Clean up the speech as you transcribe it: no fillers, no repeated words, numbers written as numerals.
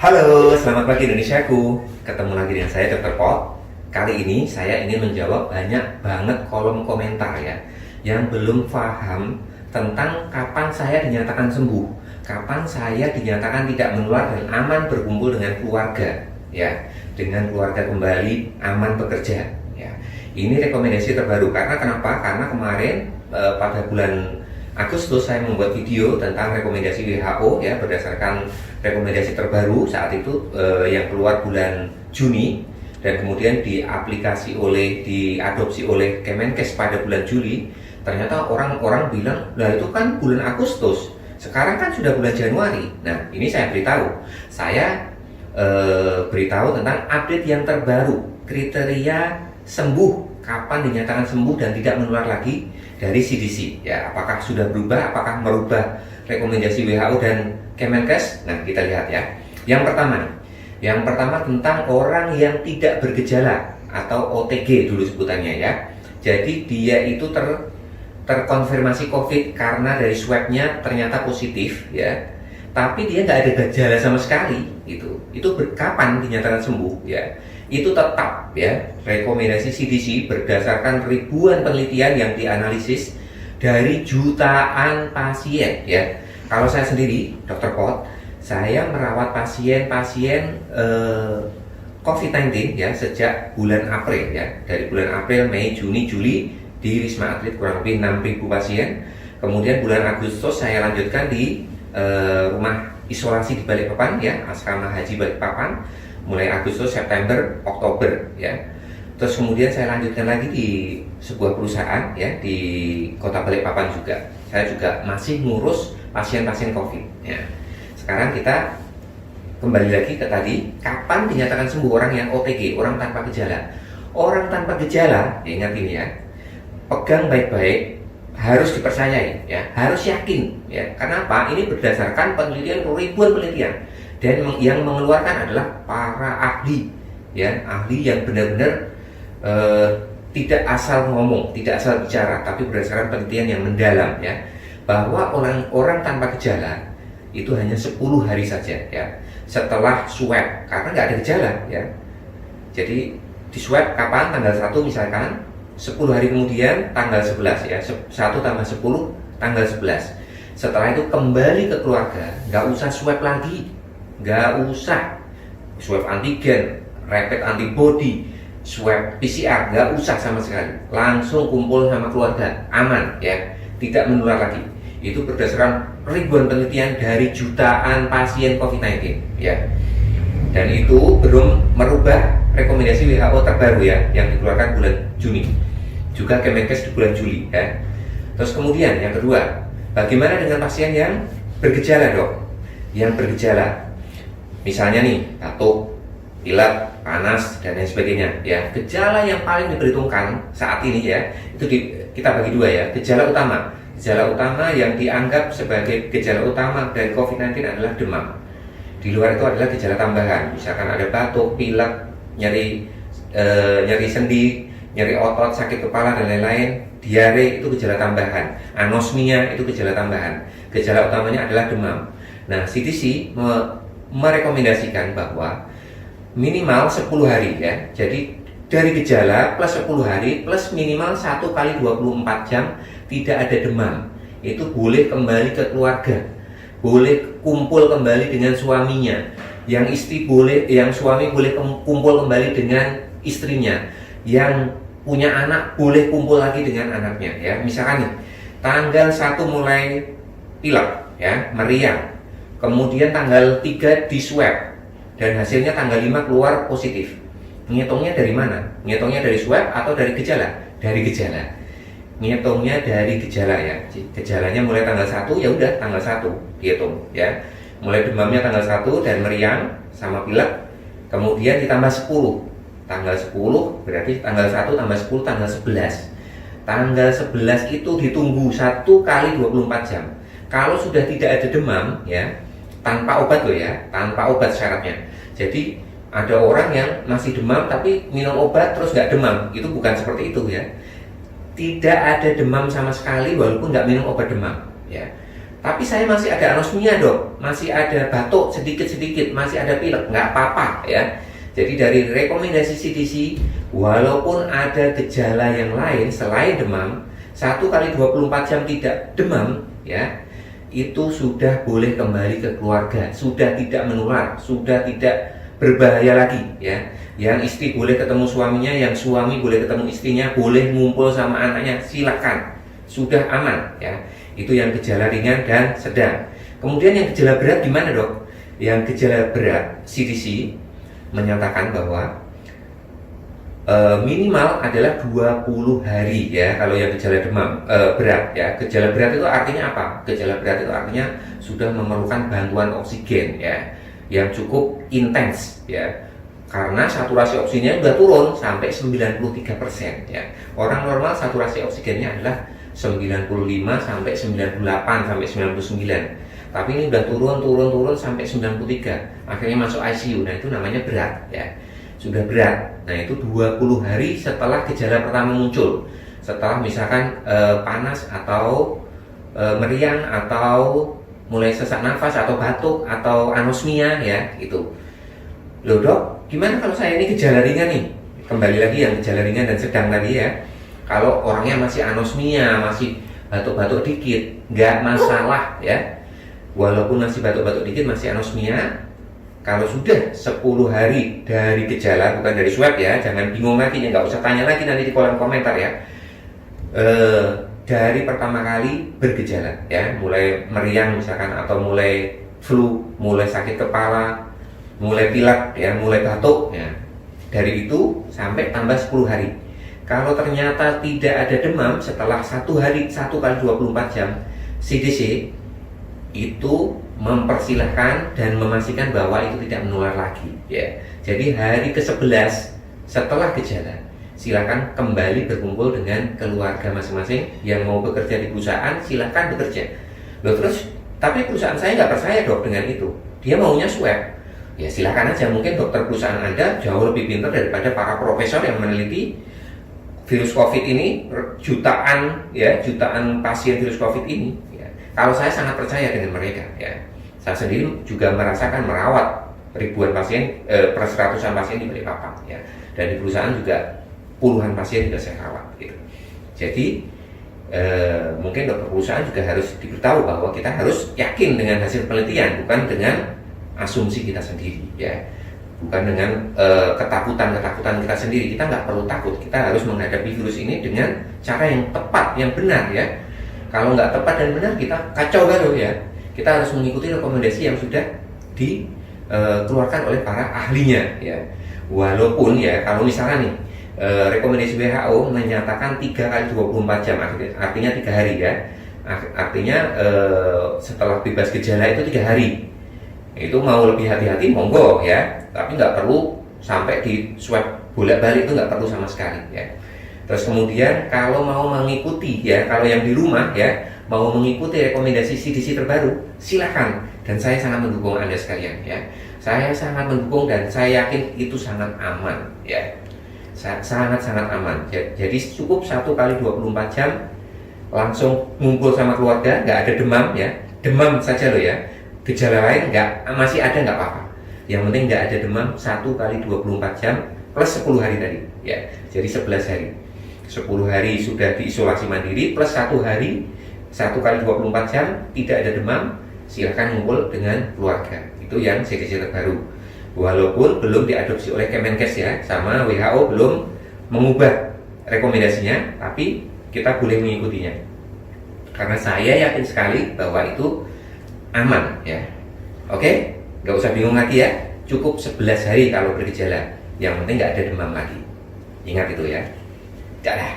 Halo, selamat pagi Indonesiaku. Ketemu lagi dengan saya Dr. Pot. Kali ini saya ingin menjawab banyak banget kolom komentar ya yang belum paham tentang kapan saya dinyatakan sembuh, kapan saya dinyatakan tidak menular dan aman berkumpul dengan keluarga ya, dengan keluarga kembali aman bekerja ya. Ini rekomendasi terbaru karena kenapa? Karena kemarin pada bulan Agustus saya membuat video tentang rekomendasi WHO ya, berdasarkan rekomendasi terbaru saat itu yang keluar bulan Juni dan kemudian diadopsi oleh Kemenkes pada bulan Juli. Ternyata orang-orang bilang, lah itu kan bulan Agustus, sekarang kan sudah bulan Januari. Nah, ini saya beritahu tentang update yang terbaru, kriteria sembuh, kapan dinyatakan sembuh dan tidak menular lagi dari CDC ya. Apakah sudah berubah, apakah merubah rekomendasi WHO dan Kemenkes? Nah, kita lihat ya. Yang pertama tentang orang yang tidak bergejala atau OTG dulu sebutannya ya. Jadi dia itu terkonfirmasi COVID karena dari swabnya ternyata positif ya, tapi dia nggak ada gejala sama sekali gitu. Itu kapan dinyatakan sembuh ya? Itu tetap ya rekomendasi CDC berdasarkan ribuan penelitian yang dianalisis dari jutaan pasien ya. Kalau saya sendiri Dr. Pot, saya merawat pasien-pasien COVID-19 ya sejak bulan April ya. Dari bulan April, Mei, Juni, Juli di Wisma Atlet kurang lebih 6.000 pasien. Kemudian bulan Agustus saya lanjutkan di rumah isolasi di Balikpapan ya, Asrama Haji Balikpapan, mulai Agustus, September, Oktober ya. Terus kemudian saya lanjutkan lagi di sebuah perusahaan ya di Kota Balikpapan juga. Saya juga masih ngurus pasien-pasien COVID ya. Sekarang kita kembali lagi ke tadi, kapan dinyatakan sembuh orang yang OTG, orang tanpa gejala. Orang tanpa gejala, ya ingat ini ya, pegang baik-baik, harus dipercayai ya, harus yakin ya. Kenapa? Ini berdasarkan penelitian, ribuan penelitian, dan yang mengeluarkan adalah para ahli ya, ahli yang benar-benar tidak asal ngomong, tidak asal bicara, tapi berdasarkan penelitian yang mendalam ya, bahwa orang tanpa gejala itu hanya 10 hari saja ya setelah swab, karena nggak ada gejala ya. Jadi di swab kapan? Tanggal 1 misalkan, 10 hari kemudian tanggal 11 ya, 1 tambah 10 tanggal 11. Setelah itu kembali ke keluarga, nggak usah swab lagi, nggak usah swab antigen, rapid antibody, swab PCR, nggak usah sama sekali, langsung kumpul sama keluarga, aman ya, tidak menular lagi. Itu berdasarkan ribuan penelitian dari jutaan pasien COVID-19 ya. Dan itu belum merubah rekomendasi WHO terbaru ya, yang dikeluarkan bulan Juni, juga Kemenkes di bulan Juli ya. Terus kemudian yang kedua, bagaimana dengan pasien yang bergejala dok? Yang bergejala, misalnya nih batuk, pilek, panas dan lain sebagainya ya. Gejala yang paling diperhitungkan saat ini ya, itu kita bagi dua ya. Gejala utama yang dianggap sebagai gejala utama dari COVID-19 adalah demam. Di luar itu adalah gejala tambahan, misalkan ada batuk, pilek, nyeri sendi, nyeri otot, sakit kepala dan lain-lain, diare itu gejala tambahan, anosmia itu gejala tambahan. Gejala utamanya adalah demam. Nah, CDC merekomendasikan bahwa minimal 10 hari ya. Jadi dari gejala plus 10 hari plus minimal 1 kali 24 jam tidak ada demam, itu boleh kembali ke keluarga, boleh kumpul kembali dengan suaminya, yang suami boleh kumpul kembali dengan istrinya, yang punya anak boleh kumpul lagi dengan anaknya ya. Misalkan nih, tanggal 1 mulai pilek ya, meriang, kemudian tanggal 3 di swab dan hasilnya tanggal 5 keluar positif. Ngitungnya dari mana? Ngitungnya dari swab atau dari gejala? Dari gejala. Ngitungnya dari gejala ya. Gejalanya mulai tanggal 1, ya udah tanggal 1 dihitung ya. Mulai demamnya tanggal 1 dan meriang sama pilek, kemudian ditambah 10. Tanggal 10 berarti tanggal 1 tambah 10 tanggal 11. Tanggal 11 itu ditunggu 1 kali 24 jam. Kalau sudah tidak ada demam ya, tanpa obat loh ya, tanpa obat syaratnya. Jadi ada orang yang masih demam tapi minum obat terus nggak demam, itu bukan seperti itu ya. Tidak ada demam sama sekali walaupun nggak minum obat demam ya. Tapi saya masih ada anosmia dok, masih ada batuk sedikit-sedikit, masih ada pilek, nggak apa-apa ya. Jadi dari rekomendasi CDC, walaupun ada gejala yang lain selain demam, 1 kali 24 jam tidak demam ya, itu sudah boleh kembali ke keluarga, sudah tidak menular, sudah tidak berbahaya lagi ya. Yang istri boleh ketemu suaminya, yang suami boleh ketemu istrinya, boleh ngumpul sama anaknya, silakan, sudah aman ya. Itu yang gejala ringan dan sedang. Kemudian yang gejala berat gimana dok? Yang gejala berat, CDC menyatakan bahwa minimal adalah 20 hari ya kalau yang gejala demam berat ya. Gejala berat itu artinya apa? Gejala berat itu artinya sudah memerlukan bantuan oksigen ya, yang cukup intens ya. Karena saturasi oksigennya sudah turun sampai 93% ya. Orang normal saturasi oksigennya adalah 95 sampai 98 sampai 99. Tapi ini udah turun sampai 93. Akhirnya masuk ICU. Nah, itu namanya berat ya. Sudah berat. Nah, itu 20 hari setelah gejala pertama muncul. Setelah misalkan panas atau meriang atau mulai sesak nafas atau batuk atau anosmia ya, itu. Loh dok, gimana kalau saya ini gejala ringan nih? Kembali lagi yang gejala ringan dan sedang tadi ya. Kalau orangnya masih anosmia, masih batuk-batuk dikit, nggak masalah ya. Walaupun masih batuk-batuk dikit, masih anosmia, kalau sudah 10 hari dari gejala, bukan dari swab ya, jangan bingung lagi, ya nggak usah tanya lagi nanti di kolom komentar ya. Dari pertama kali bergejala ya, mulai meriang misalkan, atau mulai flu, mulai sakit kepala, mulai pilek ya, mulai batuk ya. Dari itu sampai tambah 10 hari. Kalau ternyata tidak ada demam setelah 1 hari, 1 kali 24 jam, CDC itu mempersilahkan dan memastikan bahwa itu tidak menular lagi ya. Jadi hari ke-11 setelah gejala, silakan kembali berkumpul dengan keluarga masing-masing. Yang mau bekerja di perusahaan silakan bekerja. Loh terus, tapi perusahaan saya nggak percaya dok dengan itu, dia maunya swab. Ya silakan aja, mungkin dokter perusahaan Anda jauh lebih pintar daripada para profesor yang meneliti virus COVID ini, jutaan pasien virus COVID ini ya. Kalau saya sangat percaya dengan mereka ya. Saya sendiri juga merasakan merawat ribuan pasien, ratusan pasien di Balikpapan ya. Dan di perusahaan juga puluhan pasien juga saya rawat gitu. Jadi mungkin dokter perusahaan juga harus diberitahu bahwa kita harus yakin dengan hasil penelitian, bukan dengan asumsi kita sendiri ya. Bukan dengan ketakutan kita sendiri. Kita nggak perlu takut, kita harus menghadapi virus ini dengan cara yang tepat, yang benar ya. Kalau nggak tepat dan benar, kita kacau baru ya. Kita harus mengikuti rekomendasi yang sudah dikeluarkan oleh para ahlinya ya. Walaupun ya, kalau misalnya nih rekomendasi WHO menyatakan 3 kali 24 jam, artinya 3 hari ya. Artinya setelah bebas gejala itu 3 hari. Itu mau lebih hati-hati monggo ya, tapi nggak perlu sampai di swab bolak-balik, itu nggak perlu sama sekali ya. Terus kemudian kalau mau mengikuti ya, kalau yang di rumah ya mau mengikuti rekomendasi CDC terbaru, silakan. Dan saya sangat mendukung Anda sekalian ya. Saya sangat mendukung dan saya yakin itu sangat aman ya. Sangat-sangat aman. Jadi cukup 1 kali 24 jam langsung ngumpul sama keluarga, nggak ada demam ya. Demam saja loh ya. Gejala lain masih ada nggak apa-apa. Yang penting nggak ada demam 1 kali 24 jam plus 10 hari tadi ya. Jadi 11 hari. 10 hari sudah diisolasi mandiri plus 1 hari 1 kali 24 jam tidak ada demam, silahkan ngumpul dengan keluarga. Itu yang CDC terbaru. Walaupun belum diadopsi oleh Kemenkes ya, sama WHO belum mengubah rekomendasinya, tapi kita boleh mengikutinya. Karena saya yakin sekali bahwa itu aman ya. Oke, nggak usah bingung lagi ya. Cukup 11 hari kalau bergejala. Yang penting nggak ada demam lagi. Ingat itu ya. Dadah.